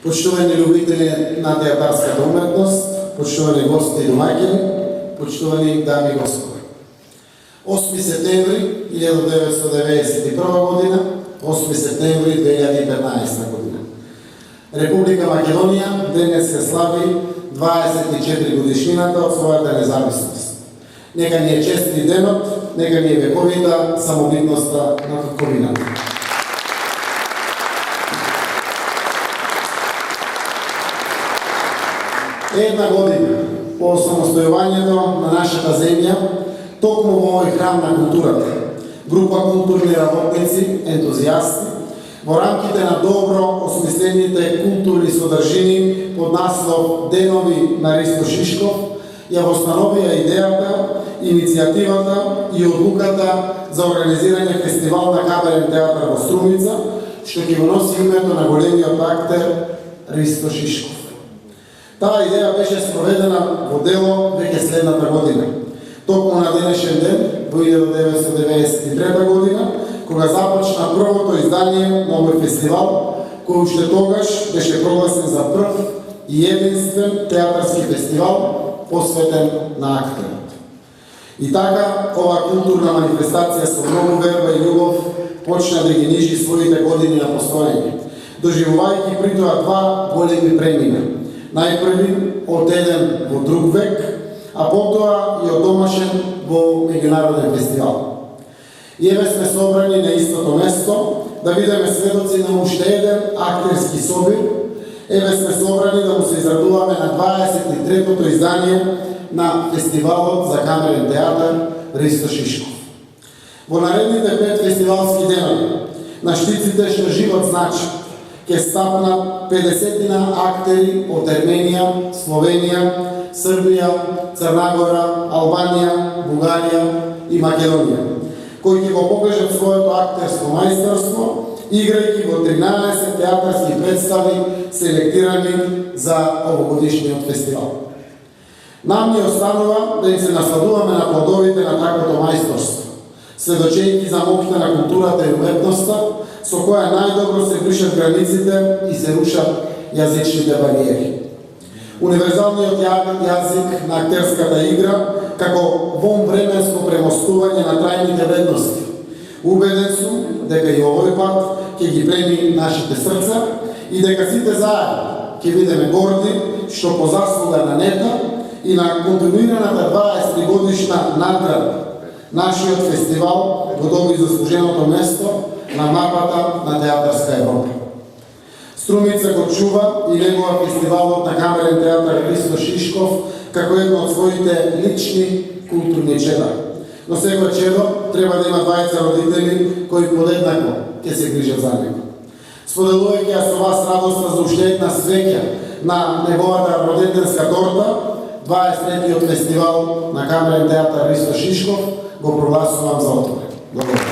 Почитувани любители на театарската уметност, почитувани гости и домаќини, почитувани дами и господа. 8 септември 1991 година, 8 септември 2015 година. Република Македонија денес се слави 24 годишнината од својата независност. Нека ни е честит денот, нека ни е вековита самобитноста на татковината. Една година по самостојувањето на нашата земја, токму во овој храм на културата, група културни работници, ентузијасти, во рамките на добро осмислените културни содржини под наслов Денови на Ристо Шишков, ја восстановија идејата, иницијативата и одлуката за организирање фестивал на камерен театар во Струмица, што ќе го носи името на големиот актер Ристо Шишков. Таа идеја беше спроведена во дело веќе следната година. Токму на денешен ден, во 1993 година, кога започна првото издание на овој фестивал, кој уште тогаш беше прогласен за прв и единствен театарски фестивал посветен на актерот. И така, оваа културна манифестација со многу верба и љубов почна да ги нижи своите години на постоење, доживувајќи при тоа два големи премина. Најпрви од еден во друг век, а потоа и од домашен во меѓународен фестивал. И еве сме собрани на истото место да бидеме сведоци на уште еден актерски собир. Еве сме собрани да му се израдуваме на 23-тото издание на фестивалот за камерен театар Ристо Шишков. Во наредните 5 фестивалски денови, на штиците што живот значи, ќе стапнат 50 актери од Ерменија, Словенија, Србија, Црна Гора, Албанија, Бугарија и Македонија, кои ќе го покажат своето актерско мајсторство, играјќи во 13 театарски представи селектирани за овогодишниот фестивал. Нам ни останува да им се насладуваме на плодовите на таквото мајсторство, сведочејќи за моќта на културата и уметноста, со која најдобро се бришат границите и се рушат јазичните бариери. Универзалниот јазик на актерската игра како вонвременско премостување на трајните вредности. Убеден сум дека и овој пат ќе ги плени нашите срца и дека сите заедно ќе бидеме горди што по заслуга на НЕТА и на континуираната 20 годишна награда нашиот фестивал го доби заслуженото место на мапата на театарска Европа. Струмица го чува и негова фестивалот на камерен театар Ристо Шишков како едно од своите лични културни чеда. Но секој чедо треба да има двајца родители кои подеднакво ќе се грижат за него. Споделувајќи ја со вас радоста за уште една свеќа на неговата роденденска торта, 23-тиот фестивал на камерен театар Ристо Шишков го прогласувам за отворен. Благодарам.